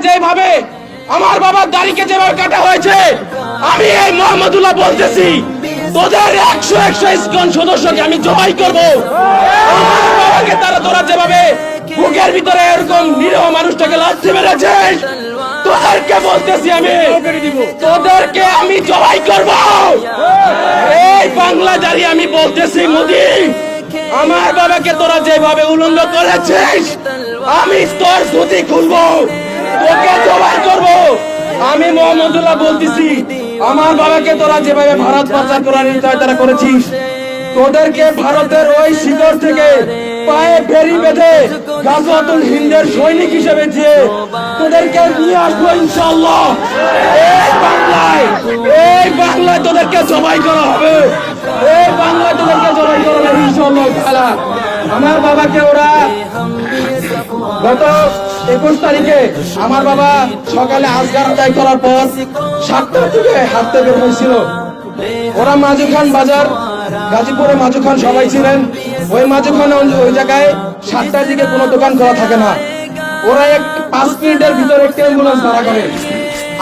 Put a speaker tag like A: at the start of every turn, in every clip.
A: যেভাবে আমার বাবার দাড়িকে যেভাবে কাটা হয়েছে, আমি এই মোহাম্মদুল্লাহ বলতেছি, তোদের 100 ইসকন সদস্যকে আমি জবাই করব। আমার বাবাকে তোরা যেভাবে বুকের ভিতরে এরকম নিরীহ মানুষটাকে লাথি মেরেছিস, তোদেরকে বলতেছি তোদেরকে আমি জবাই করব। এই বাংলা জারি আমি বলতেছি, মোদি, আমার বাবাকে তোরা যেভাবে উলঙ্গ করেছিস, আমি তোর ধুতি খুলবো, তোকে জবাই করব। আমি মোহাম্মদুল্লাহ বলতেছি, আমার বাবাকে তোরা যেভাবে ভারত পাচার করার নির্দেশ করেছিস, তোদেরকে ভারতের ওই শিকড় থেকে পায়ে বেরি বেঁধে গাজওয়াতুল হিন্দের সৈনিক হিসেবে যে তোদেরকে নিয়ে আসবো ইনশাআল্লাহ। এই বাংলায় তোদেরকে জবাই করা হবে, এই বাংলায় তোদেরকে জবাই করা হবে ইনশাআল্লাহ তাআলা। আমার বাবাকে ওরা গত 21 তারিখে আমার বাবা সকালে আজগার আদায় করার পর 7টার দিকে হাঁটতে বের হয়েছিল। ওরা মাজুখান বাজার, গাজীপুরে মাজুখান সবাই ছিলেন। ওই মাজুখানে ওই জায়গায় 7টার দিকে কোনো দোকান খোলা থাকে না। ওরা 5 মিনিটের ভিতরে একটা অ্যাম্বুলেন্স ভাড়া করে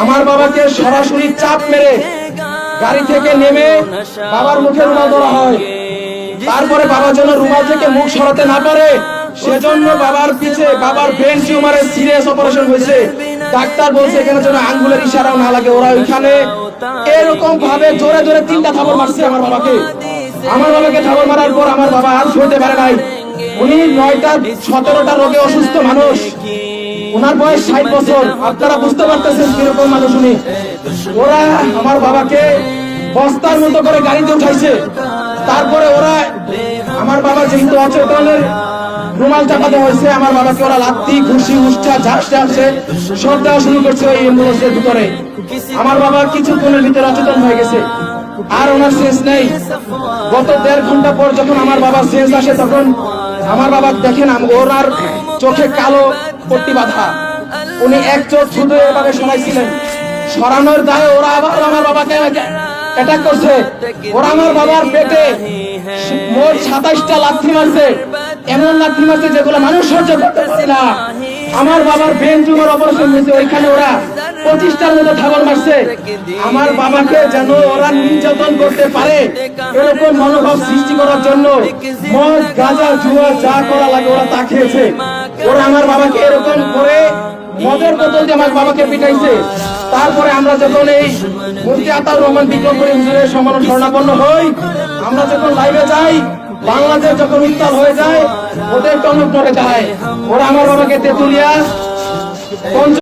A: আমার বাবাকে সরাসরি চাপ মেরে গাড়ি থেকে নেমে বাবার মুখে রুমাল ধরা হয়। তারপরে বাবা যেন রুমাল থেকে মুখ সরাতে না পারে সেজন্য বাবার পিছে বাবার ব্রেন টিউমারের সিরিয়াস অপারেশন হয়েছে। ডাক্তার বলছে এখানে যেন আঙ্গুলের ইশারাও না লাগে। ওরা ওইখানে এরকম ভাবে জোরে জোরে 3টা থাপড় মারছে আমার বাবাকে। আমার বাবাকে থাপড় মারার পর আমার বাবা আর সইতে পারে নাই। উনি 9টা 17টা রোগে অসুস্থ মানুষ, ওনার বয়স 60 বছর। আপনারা বুঝতে পারতেছেন কিরকম মানুষ উনি। ওরা আমার বাবাকে বস্তার মতো করে গাড়িতে উঠাইছে। তারপরে ওরা আমার বাবা যেহেতু অচেতনের রুমাল চাপাতে হয়েছে, আমার বাবাকে ওরা লাত্তি ঘুষি উষ্টা ঝাঁসতে আসছে, সব দেওয়া শুরু করছে ওই অ্যাম্বুলেন্সের ভিতরে। আমার বাবা কিছুক্ষণের ভিতরে অচেতন হয়ে গেছে, আর ওনার শেষ নেই। গত 1.5 ঘন্টা পর যখন আমার বাবা শেষ আসে, তখন আমার বাবা দেখেন ওনার চোখে কালো পট্টি বাঁধা, উনি এক চোখ শুধু এভাবে সরাইছিলেন। সরানোর দায়ে ওরা আবার আমার বাবাকে অ্যাটাক করছে। ওরা আমার বাবার পেটে মোট 27টা লাথি মারছে, এমন লাথি মারছে যেগুলো মানুষ সহ্য করতে পারে না। আমার বাবার ব্রেন টিউমার অপারেশন হয়েছে, ওইখানে ওরা 25টার মতো থাবর মারছে। আমার বাবাকে যেন ওরা নির্যাতন করতে পারে এরকম মনোভাব সৃষ্টি করার জন্য মদ গাঁজা জুয়া যা করা লাগে ওরা তা খেয়েছে। ওরা আমার বাবাকে এরকম করে মদের বোতল দিয়ে আমার বাবাকে পিটাইছে। তারপরে আমরা যখন এই মুফতি আতাউর রহমান বিক্রমপুরী হুজুরের সম্মানে শরণাপন্ন হই, আমরা যখন লাইভে যাই, বাংলাদেশ যখন উত্তাল হয়ে যায়, ওদের টনক নড়ে যায়। ওরা আমার বাবাকে তেতুলিয়া